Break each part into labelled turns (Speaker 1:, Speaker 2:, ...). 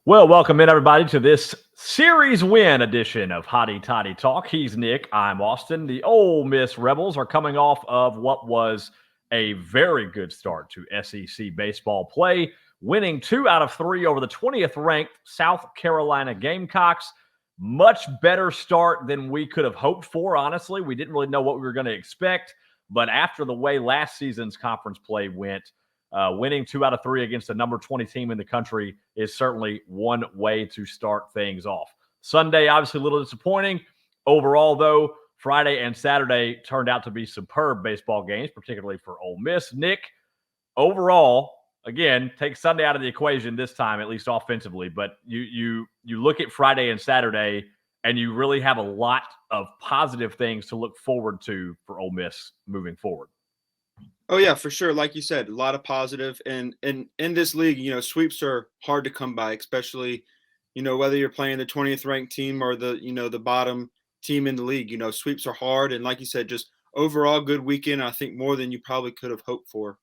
Speaker 1: Well, welcome in everybody to this series win edition of Hottie Toddy Talk. He's Nick. I'm Austin. The Ole Miss Rebels are coming off of what was a very good start to SEC baseball play, winning 2 out of 3 over the 20th ranked South Carolina Gamecocks. Much better start than we could have hoped for, honestly. We didn't really know what we were going to expect, but after the way last season's conference play went, winning 2 out of 3 against the number 20 team in the country is certainly one way to start things off. Sunday, obviously, a little disappointing. Overall, though, Friday and Saturday turned out to be superb baseball games, particularly for Ole Miss. Nick, overall, again, take Sunday out of the equation this time, at least offensively. But you look at Friday and Saturday, and you really have a lot of positive things to look forward to for Ole Miss moving forward.
Speaker 2: Oh yeah, for sure. Like you said, a lot of positive, and in this league, sweeps are hard to come by, especially, whether you're playing the 20th ranked team or the bottom team in the league. Sweeps are hard, and like you said, just overall good weekend. I think more than you probably could have hoped for.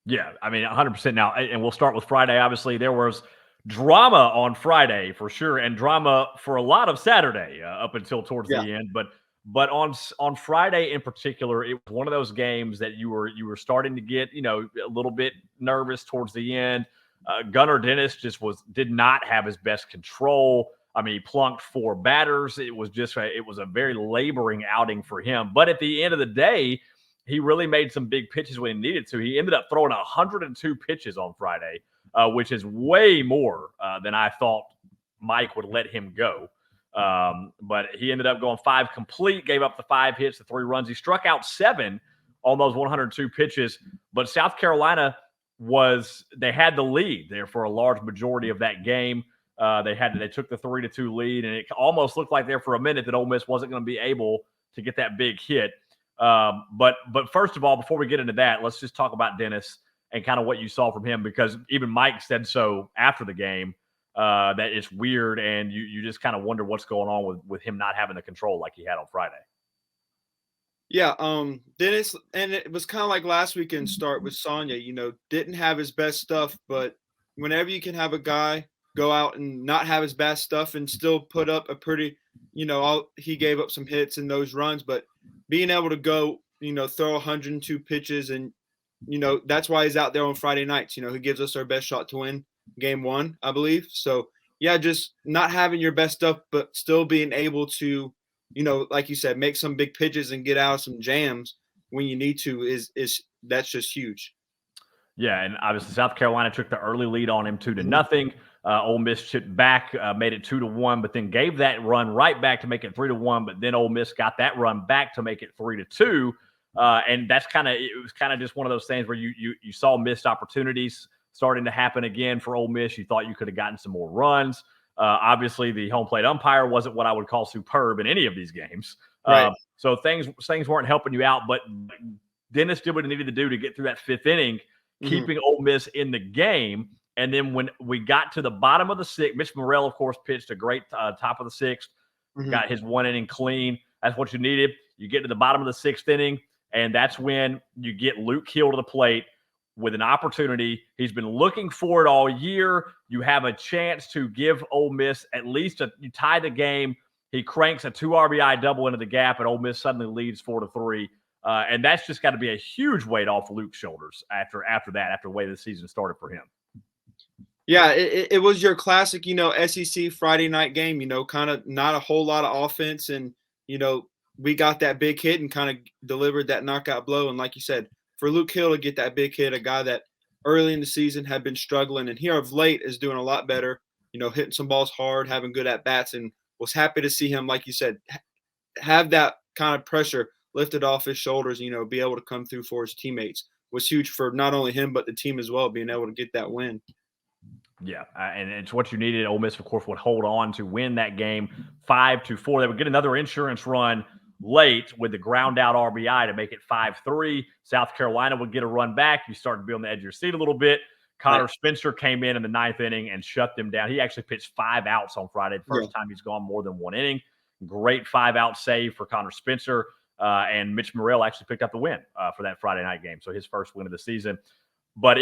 Speaker 1: Yeah, I mean, 100% now. And we'll start with Friday. Obviously, there was drama on Friday for sure, and drama for a lot of Saturday up until towards
Speaker 2: Yeah,
Speaker 1: the end. But on Friday in particular, it was one of those games that you were starting to get a little bit nervous towards the end. Gunnar Dennis just did not have his best control. I mean, he plunked 4 batters. It was a very laboring outing for him. But at the end of the day, he really made some big pitches when he needed to. He ended up throwing 102 pitches on Friday, which is way more than I thought Mike would let him go. But he ended up going 5 complete, gave up the 5 hits, the 3 runs. He struck out 7 on those 102 pitches. But South Carolina they had the lead there for a large majority of that game. They took the 3-2 lead, and it almost looked like there for a minute that Ole Miss wasn't going to be able to get that big hit. But first of all, before we get into that, let's just talk about Dennis and kind of what you saw from him, because even Mike said so after the game, that it's weird, and you just kind of wonder what's going on with him not having the control like he had on Friday.
Speaker 2: yeah. Dennis, and it was kind of like last weekend start with Sonya. Didn't have his best stuff, but whenever you can have a guy go out and not have his best stuff and still put up a pretty, he gave up some hits and those runs, but being able to go, throw 102 pitches, and that's why he's out there on Friday nights. He gives us our best shot to win game 1, I believe. So yeah, just not having your best stuff, but still being able to, like you said, make some big pitches and get out of some jams when you need to is that's just huge.
Speaker 1: Yeah, and obviously South Carolina took the early lead on him 2-0. Ole Miss chipped back, made it 2-1, but then gave that run right back to make it 3-1. But then Ole Miss got that run back to make it 3-2. And it was kind of just one of those things where you saw missed opportunities starting to happen again for Ole Miss. You thought you could have gotten some more runs. Obviously, the home plate umpire wasn't what I would call superb in any of these games.
Speaker 2: Right.
Speaker 1: So things weren't helping you out. But Dennis did what he needed to do to get through that 5th inning, keeping Ole Miss in the game. And then when we got to the bottom of the 6th, Mitch Morrell, of course, pitched a great top of the 6th, got his 1 inning clean. That's what you needed. You get to the bottom of the 6th inning, and that's when you get Luke Hill to the plate with an opportunity. He's been looking for it all year. You have a chance to give Ole Miss at least you tie the game. He cranks a 2 RBI double into the gap, and Ole Miss suddenly leads 4-3. And that's just got to be a huge weight off Luke's shoulders after the way the season started for him.
Speaker 2: Yeah, it was your classic, SEC Friday night game, kind of not a whole lot of offense. And, we got that big hit and kind of delivered that knockout blow. And like you said, for Luke Hill to get that big hit, a guy that early in the season had been struggling and here of late is doing a lot better, hitting some balls hard, having good at-bats, and was happy to see him, like you said, have that kind of pressure lifted off his shoulders, be able to come through for his teammates was huge for not only him, but the team as well, being able to get that win.
Speaker 1: Yeah, and it's what you needed. Ole Miss, of course, would hold on to win that game 5-4. They would get another insurance run late with the ground out RBI to make it 5-3. South Carolina would get a run back. You start to be on the edge of your seat a little bit. Connor Spencer came in the 9th inning and shut them down. He actually pitched 5 outs on Friday, the first time he's gone more than 1 inning. Great 5-out save for Connor Spencer. And Mitch Morrell actually picked up the win for that Friday night game. So his first win of the season. But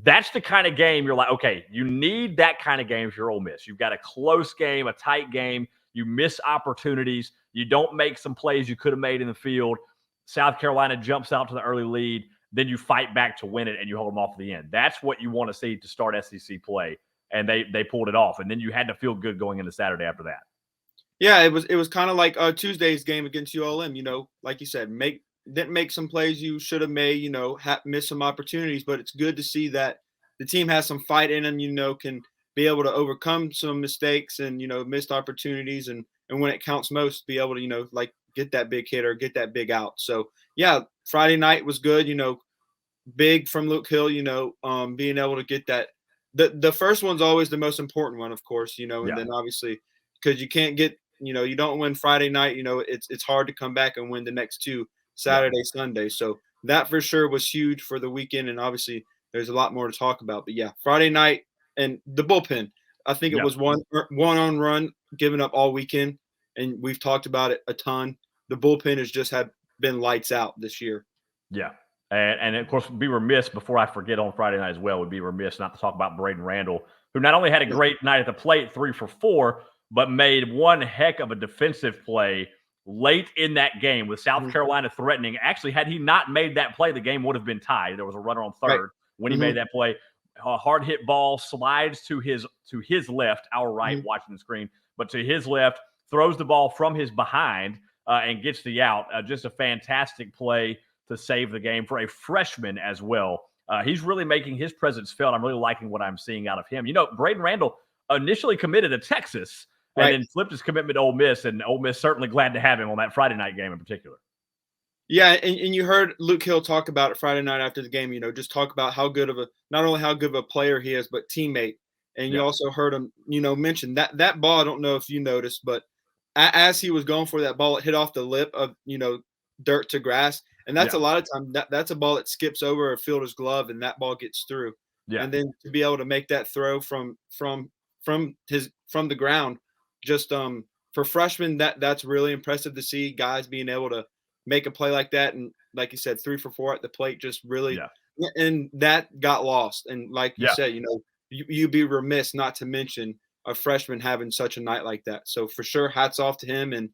Speaker 1: that's the kind of game you're like, okay, you need that kind of game if you're Ole Miss. You've got a close game, a tight game. You miss opportunities. You don't make some plays you could have made in the field. South Carolina jumps out to the early lead. Then you fight back to win it and you hold them off at the end. That's what you want to see to start SEC play. And they pulled it off. And then you had to feel good going into Saturday after that.
Speaker 2: Yeah, it was kind of like Tuesday's game against ULM. Like you said, didn't make some plays you should have made. Missed some opportunities, but it's good to see that the team has some fight in them. Can be able to overcome some mistakes and missed opportunities, and when it counts most, be able to like get that big hit or get that big out. So yeah, Friday night was good. Big from Luke Hill. Being able to get that. The first one's always the most important one, of course. And then obviously because you can't get. You don't win Friday night, it's hard to come back and win the next two, Saturday, Sunday. So that for sure was huge for the weekend. And obviously there's a lot more to talk about. But yeah, Friday night and the bullpen, I think it was one on run given up all weekend. And we've talked about it a ton. The bullpen has just been lights out this year.
Speaker 1: Yeah. And of course, be remiss before I forget on Friday night as well, would be remiss not to talk about Braden Randall, who not only had a great night at the plate, 3 for 4, but made one heck of a defensive play late in that game with South Carolina threatening. Actually, had he not made that play, the game would have been tied. There was a runner on third when he made that play. A hard hit ball slides to his left, our right, watching the screen, but to his left, throws the ball from his behind and gets the out. Just a fantastic play to save the game for a freshman as well. He's really making his presence felt. I'm really liking what I'm seeing out of him. Braden Randall initially committed to Texas, and then flipped his commitment to Ole Miss, and Ole Miss certainly glad to have him on that Friday night game in particular.
Speaker 2: Yeah, and you heard Luke Hill talk about it Friday night after the game, just talk about not only how good of a player he is, but teammate. And you also heard him, mention that ball, I don't know if you noticed, but as he was going for that ball, it hit off the lip of, dirt to grass. And that's a lot of time, that's a ball that skips over a fielder's glove and that ball gets through. Yeah. And then to be able to make that throw from the ground, just for freshmen, that's really impressive to see guys being able to make a play like that. And like you said, 3 for 4 at the plate, just really, and that got lost. And like you said, you'd be remiss not to mention a freshman having such a night like that. So for sure, hats off to him. And,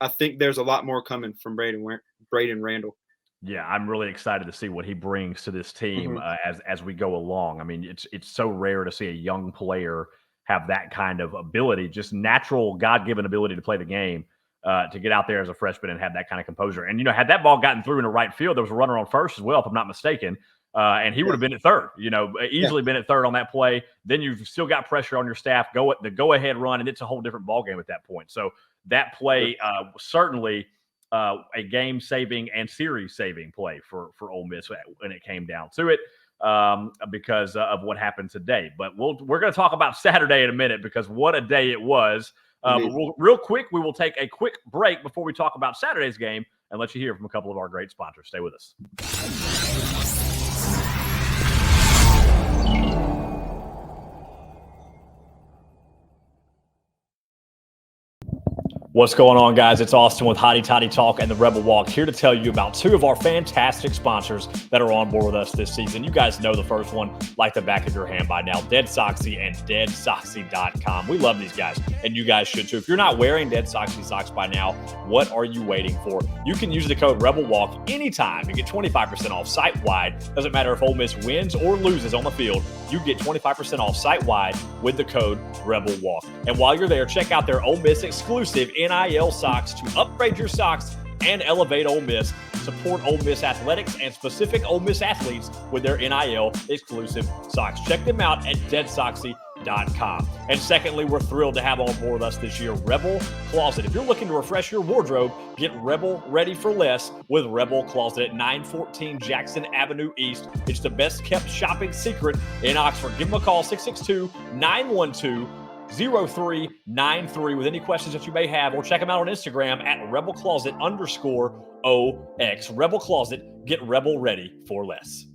Speaker 2: I think there's a lot more coming from Braden Randall.
Speaker 1: Yeah, I'm really excited to see what he brings to this team as we go along. I mean, it's so rare to see a young player have that kind of ability, just natural God-given ability to play the game, to get out there as a freshman and have that kind of composure. And, had that ball gotten through in the right field, there was a runner on first as well, if I'm not mistaken, and he would have been at third, easily been at third on that play. Then you've still got pressure on your staff, the go-ahead run, and it's a whole different ballgame at that point. So that play certainly a game-saving and series-saving play for Ole Miss when it came down to it. Because of what happened today. But we're going to talk about Saturday in a minute, because what a day it was. But real quick, we will take a quick break before we talk about Saturday's game and let you hear from a couple of our great sponsors. Stay with us. What's going on, guys? It's Austin with Hotty Toddy Talk and the Rebel Walk, here to tell you about 2 of our fantastic sponsors that are on board with us this season. You guys know the first one like the back of your hand by now, Dead Soxy and DeadSoxy.com. We love these guys, and you guys should too. If you're not wearing Dead Soxy socks by now, what are you waiting for? You can use the code Rebel Walk anytime and get 25% off site-wide. Doesn't matter if Ole Miss wins or loses on the field, you get 25% off site-wide with the code Rebel Walk. And while you're there, check out their Ole Miss exclusive NIL socks to upgrade your socks and elevate Ole Miss. Support Ole Miss athletics and specific Ole Miss athletes with their NIL exclusive socks. Check them out at deadsoxy.com. And secondly, we're thrilled to have on board with us this year Rebel Closet. If you're looking to refresh your wardrobe, get Rebel ready for less with Rebel Closet at 914 Jackson Avenue East. It's the best kept shopping secret in Oxford. Give them a call, 662-912-0393 with any questions that you may have, or check them out on Instagram at rebelcloset_OX. Rebel Closet, get Rebel ready for less.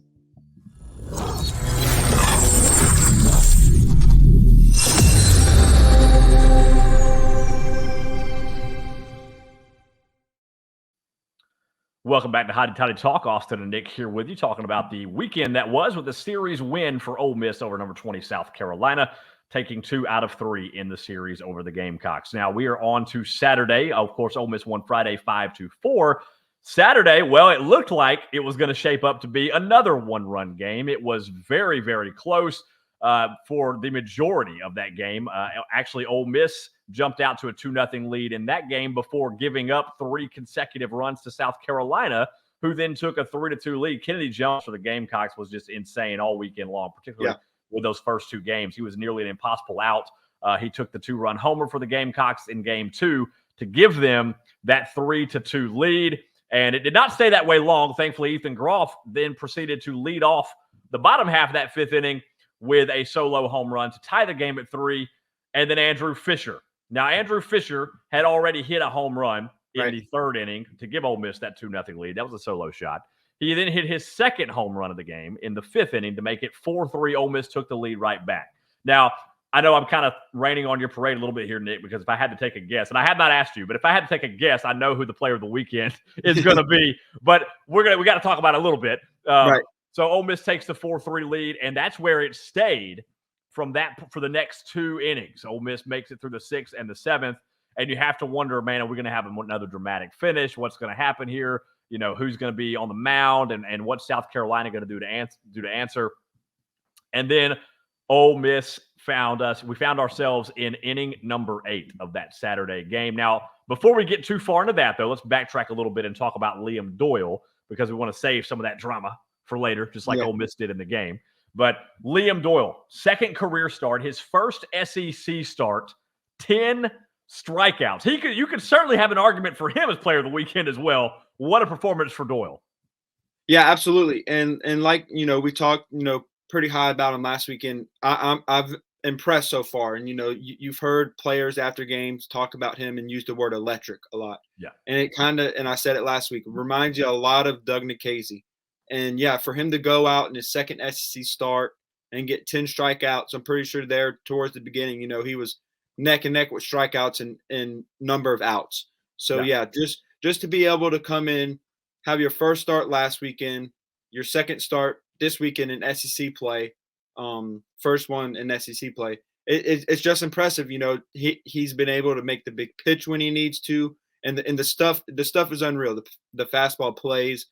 Speaker 1: Welcome back to Hotty Toddy Talk. Austin and Nick here with you, talking about the weekend that was with a series win for Ole Miss over number 20 South Carolina, taking 2 out of 3 in the series over the Gamecocks. Now we are on to Saturday. Of course, Ole Miss won Friday 5-4. Saturday, well, it looked like it was going to shape up to be another one-run game. It was very, very close for the majority of that game. Actually, Ole Miss jumped out to a 2-0 lead in that game before giving up 3 consecutive runs to South Carolina, who then took a 3-2 lead. Kennedy Jones for the Gamecocks was just insane all weekend long, particularly with those first 2 games. He was nearly an impossible out. He took the 2-run homer for the Gamecocks in game 2 to give them that 3-2 lead. And it did not stay that way long. Thankfully, Ethan Groff then proceeded to lead off the bottom half of that 5th inning with a solo home run to tie the game at 3. And then Andrew Fisher. Now, Andrew Fisher had already hit a home run in the 3rd inning to give Ole Miss that 2-0 lead. That was a solo shot. He then hit his 2nd home run of the game in the 5th inning to make it 4-3. Ole Miss took the lead right back. Now, I know I'm kind of raining on your parade a little bit here, Nick, because if I had to take a guess, and I have not asked you, but if I had to take a guess, I know who the player of the weekend is going to be. But we got to talk about it a little bit. So Ole Miss takes the 4-3 lead, and that's where it stayed from that for the next 2 innings. Ole Miss makes it through the 6th and the 7th, and you have to wonder, man, are we going to have another dramatic finish? What's going to happen here? You know, who's going to be on the mound, and what's South Carolina going to do to answer? And then Ole Miss we found ourselves in inning number 8 of that Saturday game. Now, before we get too far into that, though, let's backtrack a little bit and talk about Liam Doyle, because we want to save some of that drama for later, just like Ole Miss did in the game. But Liam Doyle, 2nd career start, his first SEC start, 10 strikeouts. You could certainly have an argument for him as player of the weekend as well. What a performance for Doyle.
Speaker 2: Yeah, absolutely. And like, we talked, pretty high about him last weekend. I've impressed so far. And, you've heard players after games talk about him and use the word electric a lot.
Speaker 1: Yeah.
Speaker 2: And it and I said it last week, reminds you a lot of Doug Nikhazy. And yeah, for him to go out in his 2nd SEC start and get 10 strikeouts, I'm pretty sure there towards the beginning, he was neck and neck with strikeouts and number of outs. So just to be able to come in, have your first start last weekend, your 2nd start this weekend in SEC play, first one in SEC play. It's just impressive. He's been able to make the big pitch when he needs to, and the stuff is unreal. The fastball plays.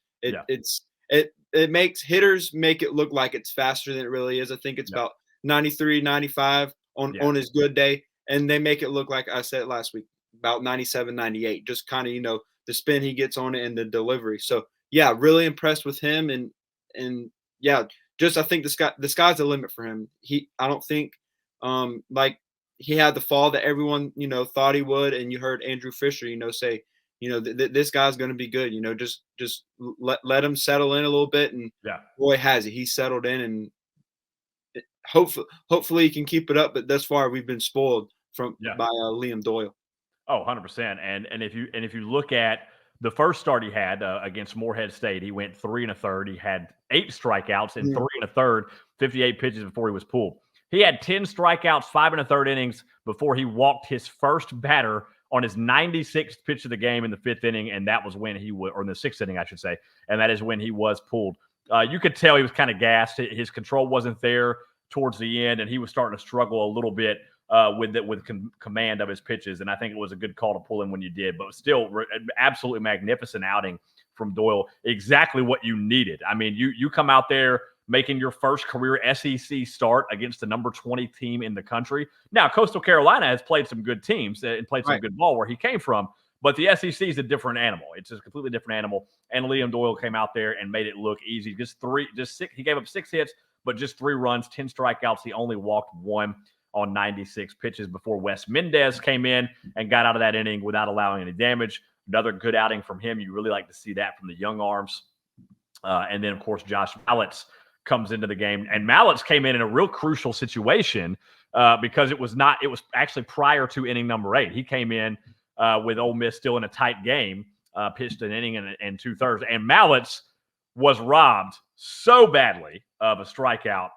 Speaker 2: It makes hitters make it look like it's faster than it really is. I think it's about 93, 95 on his good day, and they make it look like, I said last week, about 97, 98. Just kind of the spin he gets on it and the delivery. So yeah, really impressed with him, and just I think the sky's the limit for him. I don't think like he had the fall that everyone thought he would, and you heard Andrew Fisher say this guy's going to be good. Just let him settle in a little bit, and boy has he. He's settled in, and hopefully he can keep it up. But thus far we've been spoiled by Liam Doyle.
Speaker 1: Oh, 100%. And if you look at the first start he had against Morehead State, he went 3 1/3. He had 8 strikeouts in 3 1/3, 58 pitches before he was pulled. He had 10 strikeouts, 5 1/3 innings before he walked his first batter on his 96th pitch of the game in the 5th inning, and that was when or in the 6th inning, I should say, and that is when he was pulled. You could tell he was kind of gassed. His control wasn't there towards the end, and he was starting to struggle a little bit with command of his pitches, and I think it was a good call to pull him when you did. But still, absolutely magnificent outing from Doyle. Exactly what you needed. I mean, you come out there making your first career SEC start against the number 20 team in the country. Now, Coastal Carolina has played some good teams and played some good ball where he came from, but the SEC is a different animal. It's a completely different animal, and Liam Doyle came out there and made it look easy. He gave up 6 hits, but just 3 runs, 10 strikeouts. He only walked 1 on 96 pitches before Wes Mendez came in and got out of that inning without allowing any damage. Another good outing from him. You really like to see that from the young arms. And then, of course, Josh Mallitz comes into the game. And Mallitz came in a real crucial situation because it was actually prior to inning number 8. He came in with Ole Miss still in a tight game, pitched an inning and 2/3. And Mallitz was robbed so badly of a strikeout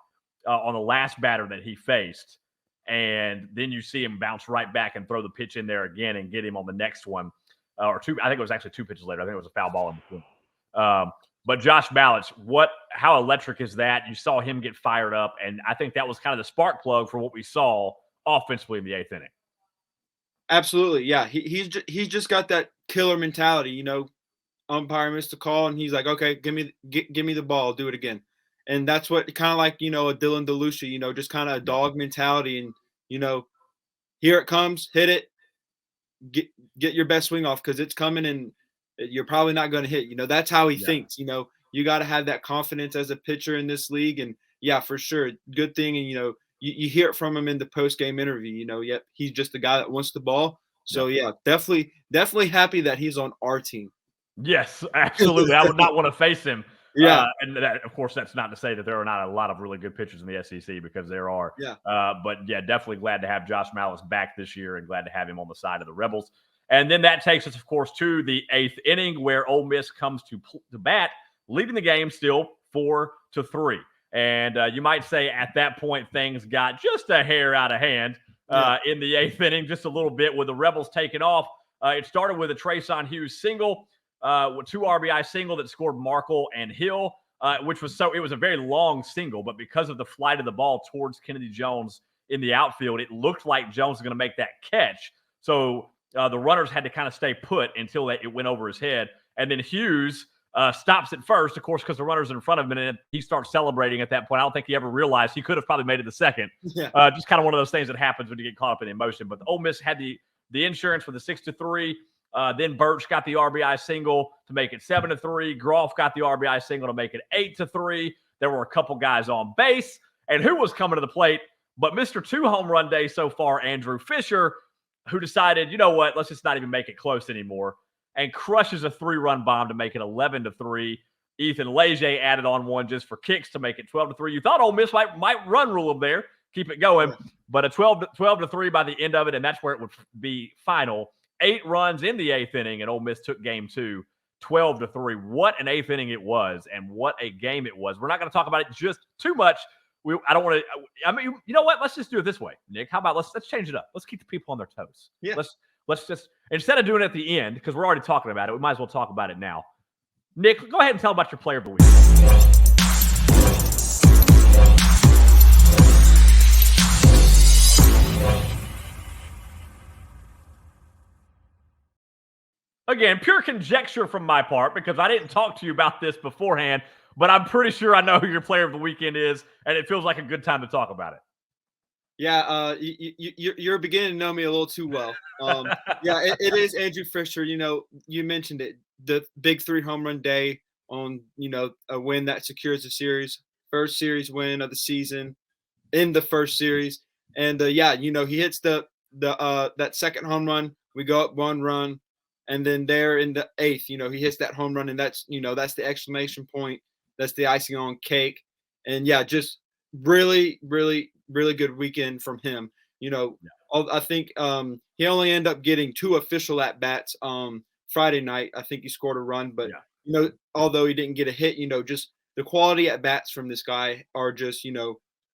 Speaker 1: on the last batter that he faced. And then you see him bounce right back and throw the pitch in there again and get him on the next one. Or 2, I think it was actually 2 pitches later. I think it was a foul ball in between. But Josh Ballots, how electric is that? You saw him get fired up, and I think that was kind of the spark plug for what we saw offensively in the 8th inning.
Speaker 2: Absolutely, yeah. He's just got that killer mentality. Umpire missed a call, and he's like, okay, give me the ball, do it again. And that's what kind of like a Dylan DeLucia, just kind of a dog mentality, and here it comes, hit it, get your best swing off because it's coming, and you're probably not going to hit. That's how he thinks. You got to have that confidence as a pitcher in this league, and yeah, for sure, good thing. And you hear it from him in the post game interview. Yep, he's just the guy that wants the ball. So yeah, definitely happy that he's on our team.
Speaker 1: Yes, absolutely. I would not want to face him.
Speaker 2: Yeah.
Speaker 1: And that, of course, that's not to say that there are not a lot of really good pitchers in the SEC, because there are.
Speaker 2: Yeah.
Speaker 1: But yeah, definitely glad to have Josh Ballots back this year, and glad to have him on the side of the Rebels. And then that takes us, of course, to the 8th inning, where Ole Miss comes to bat, leading the game still 4-3. And you might say at that point things got just a hair out of hand in the 8th inning, just a little bit, with the Rebels taking off. It started with a Trason Hughes single, with 2 RBI single that scored Markle and Hill, it was a very long single, but because of the flight of the ball towards Kennedy Jones in the outfield, it looked like Jones was going to make that catch. So the runners had to kind of stay put until it went over his head. And then Hughes stops at first, of course, because the runner's in front of him, and he starts celebrating at that point. I don't think he ever realized he could have probably made it the second.
Speaker 2: Yeah.
Speaker 1: Just kind of one of those things that happens when you get caught up in emotion. But the Ole Miss had the insurance for the 6-3. Then Birch got the RBI single to make it 7-3. Groff got the RBI single to make it 8-3. There were a couple guys on base. And who was coming to the plate but Mr. 2 home run day so far, Andrew Fisher, who decided, you know what, let's just not even make it close anymore, and crushes a 3-run bomb to make it 11-3. Ethan Leger added on one just for kicks to make it 12-3. You thought Ole Miss might run rule them there, keep it going, but a 12-3 by the end of it, and that's where it would be final. 8 runs in the 8th inning, and Ole Miss took game 2, 12-3. What an 8th inning it was, and what a game it was. We're not going to talk about it just too much. I don't want to. I mean, you know what? Let's just do it this way, Nick. How about let's change it up? Let's keep the people on their toes.
Speaker 2: Yeah.
Speaker 1: Let's just, instead of doing it at the end, because we're already talking about it, we might as well talk about it now. Nick, go ahead and tell about your player of the week. Again, pure conjecture from my part, because I didn't talk to you about this beforehand, but I'm pretty sure I know who your player of the weekend is, and it feels like a good time to talk about it.
Speaker 2: Yeah, you're beginning to know me a little too well. Yeah, it is Andrew Fisher. You mentioned it, the big 3 home run day on, a win that secures the series, first series win of the season in the first series. And he hits that second home run. We go up 1 run, and then there in the 8th, he hits that home run, and that's the exclamation point. That's the icing on cake. And yeah, just really, really, really good weekend from him. I think he only ended up getting 2 official at bats Friday night. I think he scored a run, but although he didn't get a hit, just the quality at bats from this guy are just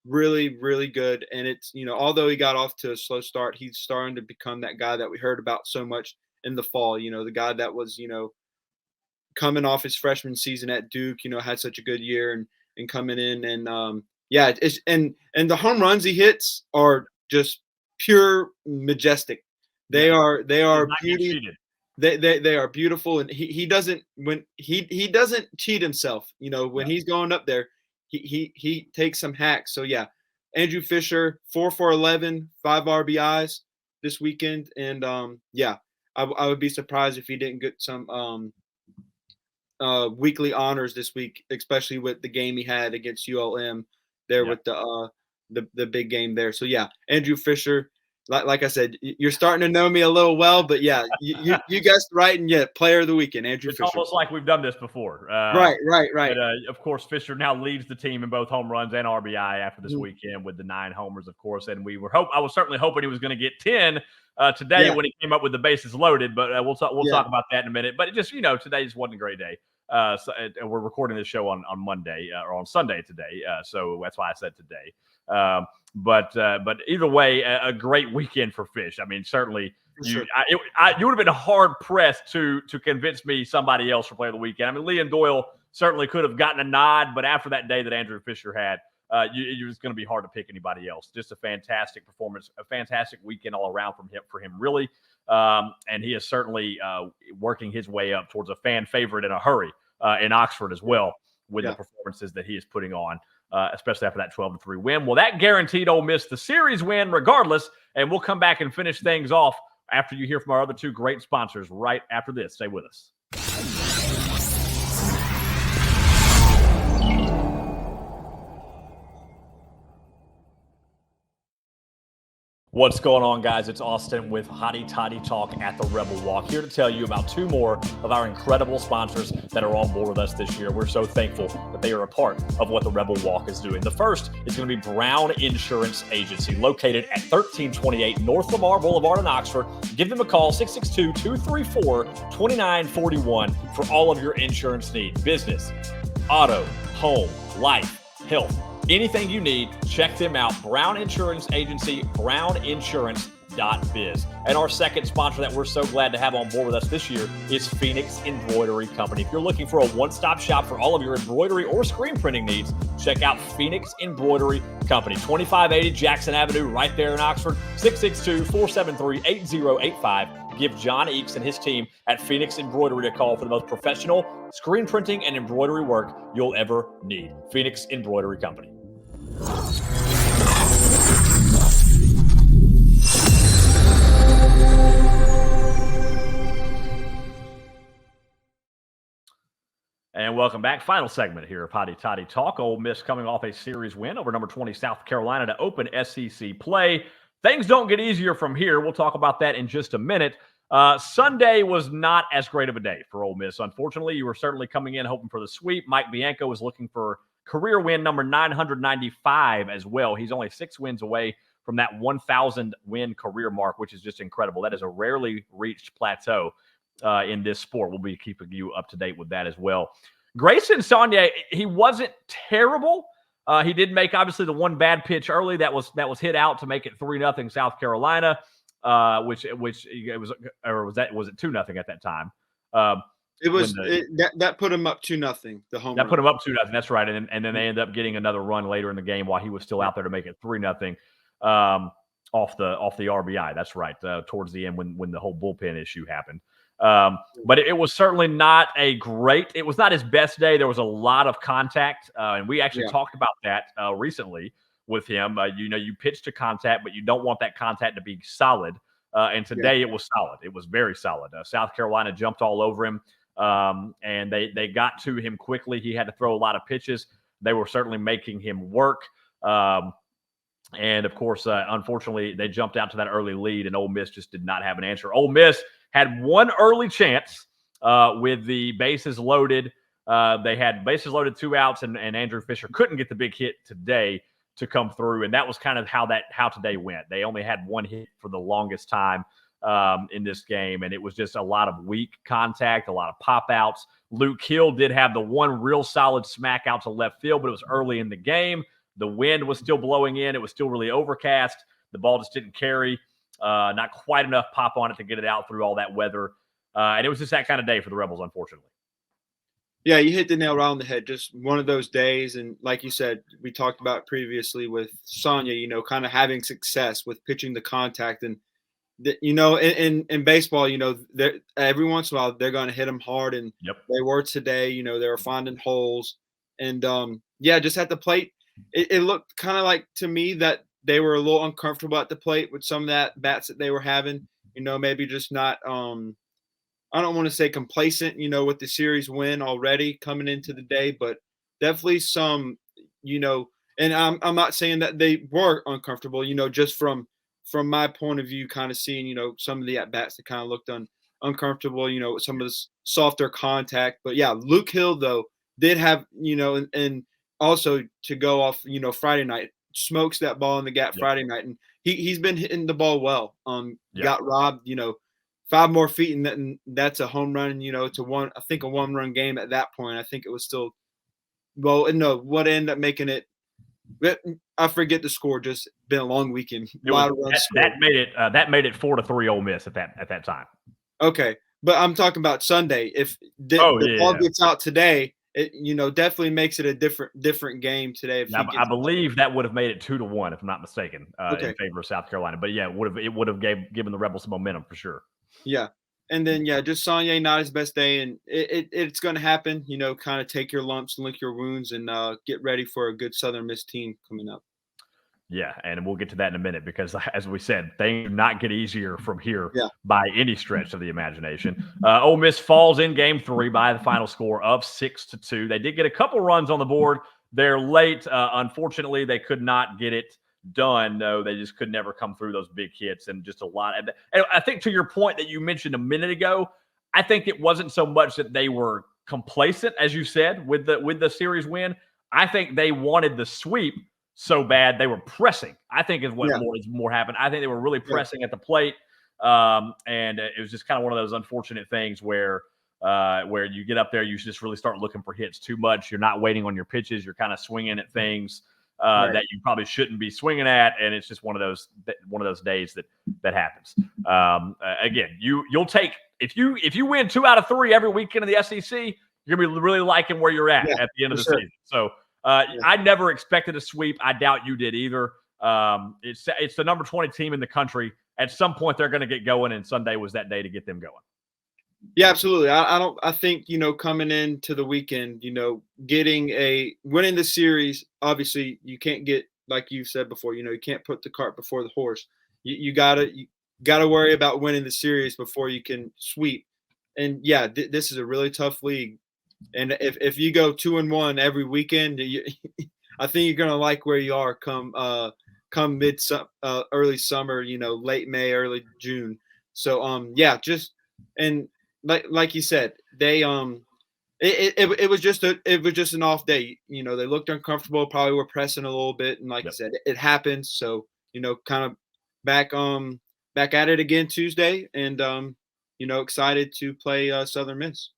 Speaker 2: really, really good. And it's although he got off to a slow start, he's starting to become that guy that we heard about so much in the fall. The guy that was coming off his freshman season at Duke, had such a good year and coming in, and and the home runs he hits are just pure majestic. They are beauty. They are beautiful, and he doesn't cheat himself. When he's going up there, he takes some hacks. So yeah, Andrew Fisher, 4 for 11, 5 RBIs this weekend, and I would be surprised if he didn't get some weekly honors this week, especially with the game he had against ULM there with the big game there. So yeah, Andrew Fisher, like I said, you're starting to know me a little well, but yeah, you guessed right, and player of the weekend, Andrew Fisher.
Speaker 1: It's almost like we've done this before.
Speaker 2: Right.
Speaker 1: But, of course, Fisher now leads the team in both home runs and RBI after this weekend with the 9 homers, of course. And I was certainly hoping he was going to get 10 today when he came up with the bases loaded. But we'll talk about that in a minute. But it just today just wasn't a great day. And we're recording this show on Monday or on Sunday today. So that's why I said today. But either way, a great weekend for Fish. I mean, certainly
Speaker 2: sure.
Speaker 1: You would have been hard pressed to convince me somebody else for player of the weekend. I mean, Liam Doyle certainly could have gotten a nod, but after that day that Andrew Fisher had, it was going to be hard to pick anybody else. Just a fantastic performance, a fantastic weekend all around for him, really. And he is certainly working his way up towards a fan favorite in a hurry in Oxford as well with the performances that he is putting on, especially after that 12-3 win. Well, that guaranteed Ole Miss the series win regardless, and we'll come back and finish things off after you hear from our other two great sponsors right after this. Stay with us. What's going on, guys? It's Austin with Hottie Toddy Talk at the Rebel Walk, here to tell you about two more of our incredible sponsors that are on board with us this year. We're so thankful that they are a part of what the Rebel Walk is doing. The first is going to be Brown Insurance Agency, located at 1328 North Lamar Boulevard in Oxford. Give them a call, 662-234-2941, for all of your insurance needs. Business, auto, home, life, health. Anything you need, check them out. Brown Insurance Agency, browninsurance.biz. And our second sponsor that we're so glad to have on board with us this year is Phoenix Embroidery Company. If you're looking for a one-stop shop for all of your embroidery or screen printing needs, check out Phoenix Embroidery Company, 2580 Jackson Avenue, right there in Oxford, 662-473-8085. Give John Eakes and his team at Phoenix Embroidery a call for the most professional screen printing and embroidery work you'll ever need. Phoenix Embroidery Company. And welcome back. Final segment here of Hottie Toddy Talk. Ole Miss coming off a series win over number 20 South Carolina to open SEC play. Things don't get easier from here. We'll talk about that in just a minute. Sunday was not as great of a day for Ole Miss. Unfortunately, you were certainly coming in hoping for the sweep. Mike Bianco was looking for career win number 995 as well. He's only 6 wins away from that 1,000 win career mark, which is just incredible. That is a rarely reached plateau in this sport. We'll be keeping you up to date with that as well. Grayson Saunier, he wasn't terrible. He did make obviously the one bad pitch early that was hit out to make it 3-0 South Carolina, which it was, or was it 2-0 at that time?
Speaker 2: It was that put him up 2-0. The home
Speaker 1: that put him up 2-0. That's right, and then they ended up getting another run later in the game while he was still out there to make it 3-0 off the RBI. That's right, towards the end when the whole bullpen issue happened. But it was certainly not it was not his best day. There was a lot of contact, and we actually talked about that recently with him. You pitch to contact, but you don't want that contact to be solid. And today it was solid. It was very solid. South Carolina jumped all over him, and they got to him quickly. He had to throw a lot of pitches. They were certainly making him work. And, of course, unfortunately, they jumped out to that early lead, and Ole Miss just did not have an answer. Ole Miss had one early chance with the bases loaded. They had bases loaded, 2 outs, and Andrew Fisher couldn't get the big hit today to come through, and that was kind of how today went. They only had one hit for the longest time in this game, and it was just a lot of weak contact, a lot of pop-outs. Luke Hill did have the one real solid smack out to left field, but it was early in the game. The wind was still blowing in. It was still really overcast. The ball just didn't carry. Not quite enough pop on it to get it out through all that weather. And it was just that kind of day for the Rebels, unfortunately.
Speaker 2: Yeah, you hit the nail right on the head. Just one of those days. And like you said, we talked about previously with Sonia, kind of having success with pitching the contact. And, in baseball, every once in a while, they're going to hit them hard. And they were today, they were finding holes. And, just at the plate, it looked kind of like to me that they were a little uncomfortable at the plate with some of that bats that they were having, maybe just not, I don't want to say complacent, with the series win already coming into the day, but definitely some, and I'm not saying that they were uncomfortable, just from my point of view, kind of seeing, some of the at bats that kind of looked uncomfortable, with some of this softer contact. But yeah, Luke Hill though did have, and also to go off, Friday night, smokes that ball in the gap Friday night, and he's been hitting the ball well. Got robbed, 5 more feet, and that's a home run. To one, I think a 1-run game at that point. I think it was still, what ended up making it But I forget the score. Just been a long weekend. A
Speaker 1: It was
Speaker 2: lot of runs scored.
Speaker 1: that made it 4-3 Ole Miss at that time.
Speaker 2: Okay, but I'm talking about Sunday. If
Speaker 1: Oh
Speaker 2: the ball
Speaker 1: yeah.
Speaker 2: gets out today, it definitely makes it a different game today. If
Speaker 1: Now,
Speaker 2: he
Speaker 1: I
Speaker 2: gets
Speaker 1: believe that would have made it 2-1, if I'm not mistaken, in
Speaker 2: okay,
Speaker 1: favor of South Carolina. But yeah, it would have given the Rebels some momentum for sure.
Speaker 2: yeah, and then yeah, just Sonye not his best day, and it's going to happen. Kind of take your lumps and lick your wounds, and get ready for a good Southern Miss team coming up.
Speaker 1: Yeah, and we'll get to that in a minute because, as we said, things do not get easier from here
Speaker 2: Yeah,
Speaker 1: by any stretch of the imagination. Ole Miss falls in Game 3 by the final score of 6-2. They did get a couple runs on the board. They're late. Unfortunately, they could not get it done. No, they just could never come through those big hits and just a lot. And I think to your point that you mentioned a minute ago, I think it wasn't so much that they were complacent, as you said, with the series win. I think they wanted the sweep so bad they were pressing. I think is what
Speaker 2: yeah,
Speaker 1: more happened. I think they were really
Speaker 2: yeah,
Speaker 1: pressing at the plate, and it was just kind of one of those unfortunate things where you get up there, you just really start looking for hits too much. You're not waiting on your pitches. You're kind of swinging at things
Speaker 2: right.
Speaker 1: that you probably shouldn't be swinging at, and it's just one of those days that happens. Again, you'll take if you win 2 out of 3 every weekend in the SEC, you're gonna be really liking where you're at
Speaker 2: Yeah,
Speaker 1: the end of the
Speaker 2: sure.
Speaker 1: season. So.
Speaker 2: Yeah.
Speaker 1: I never expected a sweep. I doubt you did either. It's the number 20 team in the country. At some point, they're going to get going, and Sunday was that day to get them going.
Speaker 2: Yeah, absolutely. I think, coming into the weekend, winning the series, obviously you can't get, like you said before, you can't put the cart before the horse. You gotta worry about winning the series before you can sweep. And yeah, this is a really tough league. And if you go 2-1 every weekend, I think you're gonna like where you are come early summer, late May, early June. So yeah, just and like you said, they it was just an off day. They looked uncomfortable, probably were pressing a little bit, and like
Speaker 1: Yep.
Speaker 2: I said, it happens. So kind of back back at it again Tuesday, and excited to play Southern Miss.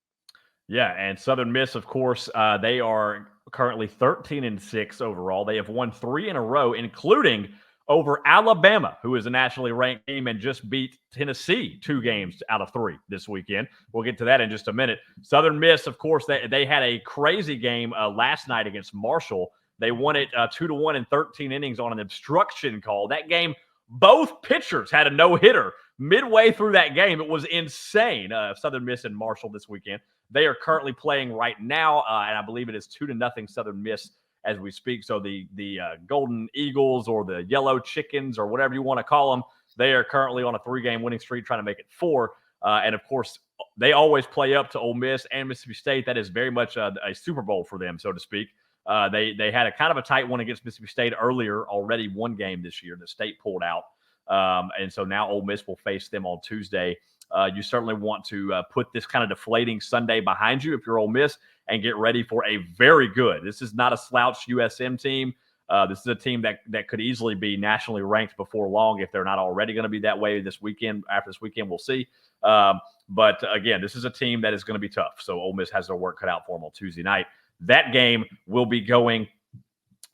Speaker 1: Yeah, and Southern Miss, of course, they are currently 13-6 overall. They have won 3 in a row, including over Alabama, who is a nationally ranked team and just beat Tennessee 2 games out of 3 this weekend. We'll get to that in just a minute. Southern Miss, of course, they had a crazy game last night against Marshall. They won it 2-1 in 13 innings on an obstruction call. That game, both pitchers had a no-hitter midway through that game. It was insane. Southern Miss and Marshall this weekend. They are currently playing right now, and I believe it is 2-0 Southern Miss as we speak. So the Golden Eagles or the Yellow Chickens or whatever you want to call them, they are currently on a 3-game winning streak, trying to make it 4. And of course, they always play up to Ole Miss and Mississippi State. That is very much a Super Bowl for them, so to speak. They had a kind of a tight one against Mississippi State earlier, already one game this year. The State pulled out. And so now Ole Miss will face them on Tuesday. You certainly want to put this kind of deflating Sunday behind you if you're Ole Miss and get ready for a very good. This is not a slouch USM team. This is a team that could easily be nationally ranked before long if they're not already going to be that way this weekend. After this weekend, we'll see. But again, this is a team that is going to be tough. So Ole Miss has their work cut out for them on Tuesday night. That game will be going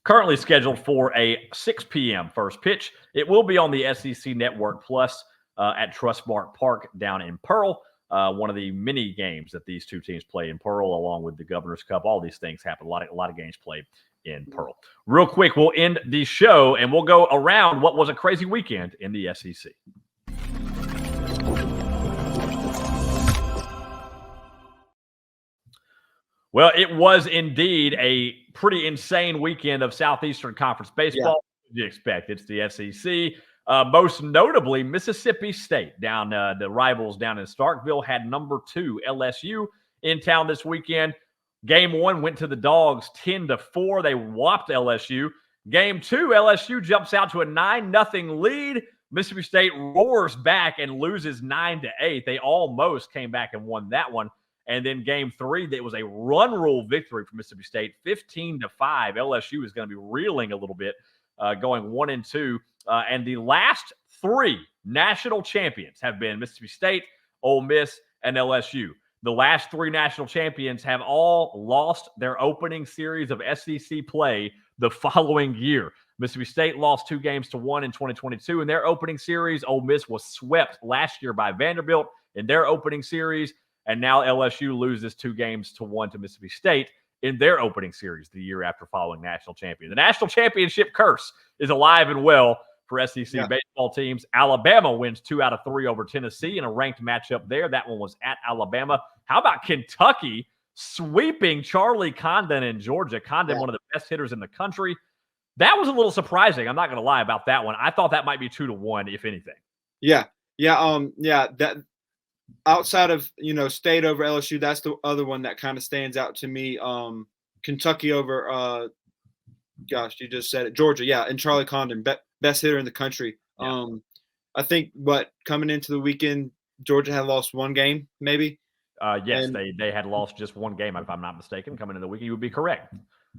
Speaker 1: currently scheduled for a 6 p.m. first pitch. It will be on the SEC Network Plus at Trustmark Park down in Pearl. One of the many games that these two teams play in Pearl, along with the Governor's Cup. All these things happen. A lot of games played in Pearl. Real quick, we'll end the show and we'll go around what was a crazy weekend in the SEC. Well, it was indeed a pretty insane weekend of Southeastern Conference baseball.
Speaker 2: Yeah.
Speaker 1: What do you expect? It's the SEC. Most notably, Mississippi State, the rivals down in Starkville, had number 2 LSU in town this weekend. Game 1 went to the Dogs 10-4. They whopped LSU. Game 2, LSU jumps out to a 9-0 lead. Mississippi State roars back and loses 9-8. They almost came back and won that one. And then game 3, it was a run rule victory for Mississippi State, 15-5. LSU is going to be reeling a little bit, going 1-2. And the last 3 national champions have been Mississippi State, Ole Miss, and LSU. the last 3 national champions have all lost their opening series of SEC play the following year. Mississippi State lost 2-1 in 2022 in their opening series. Ole Miss was swept last year by Vanderbilt in their opening series. And now LSU loses 2-1 to Mississippi State in their opening series the year after following national champion. The national championship curse is alive and well for SEC baseball teams. Alabama wins 2 out of 3 over Tennessee in a ranked matchup there. That one was at Alabama. How about Kentucky sweeping Charlie Condon in Georgia? Condon, one of the best hitters in the country. That was a little surprising. I'm not going to lie about that one. I thought that might be 2-1, if anything.
Speaker 2: That outside of State over LSU, that's the other one that kind of stands out to me. Kentucky over you just said it, Georgia, and Charlie Condon, best hitter in the country. I think coming into the weekend, Georgia had lost 1 game, maybe.
Speaker 1: Yes, they had lost just 1 game, if I'm not mistaken. Coming into the weekend, you would be correct.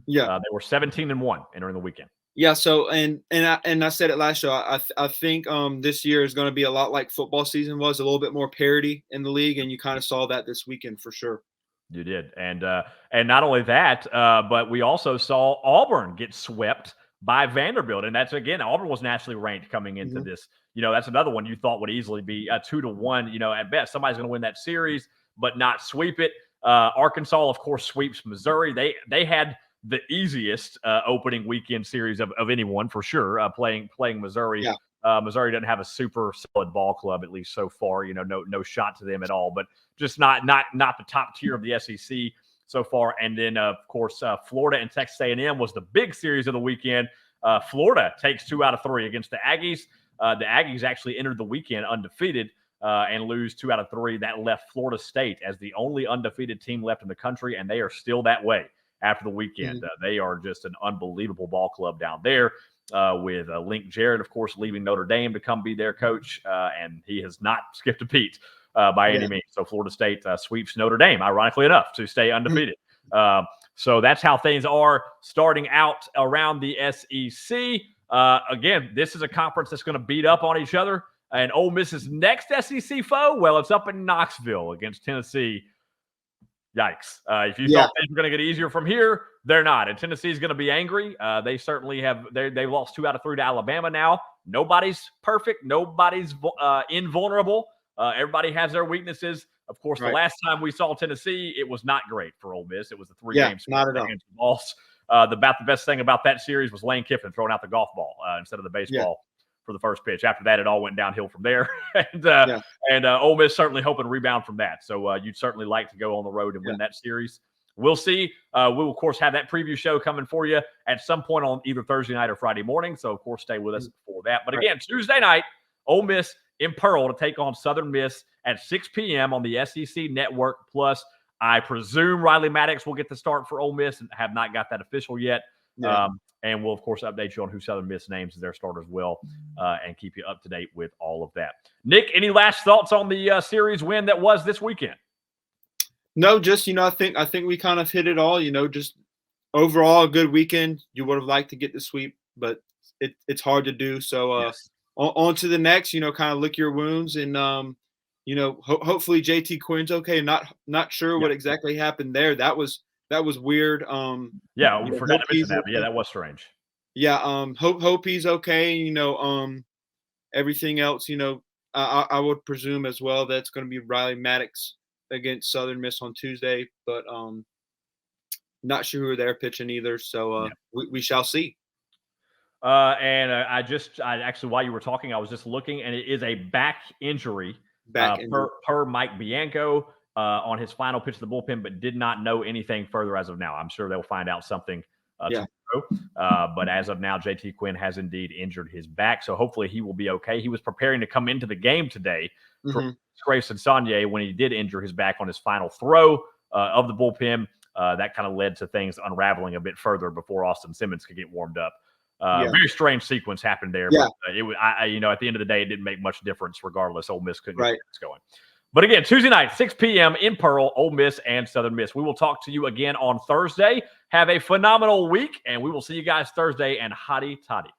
Speaker 2: They
Speaker 1: were 17-1 entering the weekend.
Speaker 2: Yeah. So and I said it last show. I think this year is going to be a lot like football season was, a little bit more parity in the league, and you kind of saw that this weekend for sure.
Speaker 1: You did, and not only that, but we also saw Auburn get swept by Vanderbilt, and that's again Auburn was nationally ranked coming into this. That's another one you thought would easily be a 2-1. At best, somebody's going to win that series, but not sweep it. Arkansas, of course, sweeps Missouri. They had the easiest opening weekend series of anyone for sure. Playing Missouri. Missouri doesn't have a super solid ball club, at least so far. No shot to them at all, but just not the top tier of the SEC so far. And then of course Florida and Texas A&M was the big series of the weekend. Florida takes 2 out of 3 against the Aggies. The Aggies actually entered the weekend undefeated and lose 2 out of 3. That left Florida State as the only undefeated team left in the country, and they are still that way after the weekend. They are just an unbelievable ball club down there. With Link Jarrett, of course, leaving Notre Dame to come be their coach, and he has not skipped a beat by any means. So Florida State sweeps Notre Dame, ironically enough, to stay undefeated. So that's how things are starting out around the SEC. Again, this is a conference that's going to beat up on each other. And Ole Miss's next SEC foe, well, it's up in Knoxville against Tennessee. Yikes. If you thought things were going to get easier from here, they're not. And Tennessee's going to be angry. They certainly have. They've lost 2 out of 3 to Alabama now. Nobody's perfect. Nobody's invulnerable. Everybody has their weaknesses. Of course, the last time we saw Tennessee, it was not great for Ole Miss. It was a 3-game
Speaker 2: not at all.
Speaker 1: The best thing about that series was Lane Kiffin throwing out the golf ball instead of the baseball for the first pitch. After that, it all went downhill from there. and Ole Miss certainly hoping to rebound from that. So you'd certainly like to go on the road and win that series. We'll see. We will, of course, have that preview show coming for you at some point on either Thursday night or Friday morning. So, of course, stay with us for that. But again, Tuesday night, Ole Miss in Pearl to take on Southern Miss at 6 p.m. on the SEC Network Plus. I presume Riley Maddox will get the start for Ole Miss and have not got that official yet. And we'll, of course, update you on who Southern Miss names as their start as well and keep you up to date with all of that. Nick, any last thoughts on the series win that was this weekend?
Speaker 2: No, just, I think we kind of hit it all, just overall a good weekend. You would have liked to get the sweep, but it's hard to do. So on to the next, kind of lick your wounds and, hopefully JT Quinn's okay. Not sure what exactly happened there. That was weird.
Speaker 1: We forgot to mention that. But that was strange.
Speaker 2: Hope he's okay. Everything else, I would presume as well that's going to be Riley Maddox against Southern Miss on Tuesday, but not sure who they're pitching either. So we shall see.
Speaker 1: And I actually, while you were talking, I was just looking, and it is a back injury. Per Mike Bianco on his final pitch of the bullpen, but did not know anything further as of now. I'm sure they'll find out something tomorrow. But as of now, JT Quinn has indeed injured his back, so hopefully he will be okay. He was preparing to come into the game today for Grayson Saunier when he did injure his back on his final throw of the bullpen. That kind of led to things unraveling a bit further before Austin Simmons could get warmed up. Very strange sequence happened there. But, it was, at the end of the day, it didn't make much difference regardless. Ole Miss couldn't get things going. But again, Tuesday night, 6 p.m. in Pearl, Ole Miss and Southern Miss. We will talk to you again on Thursday. Have a phenomenal week, and we will see you guys Thursday, and hotty toddy.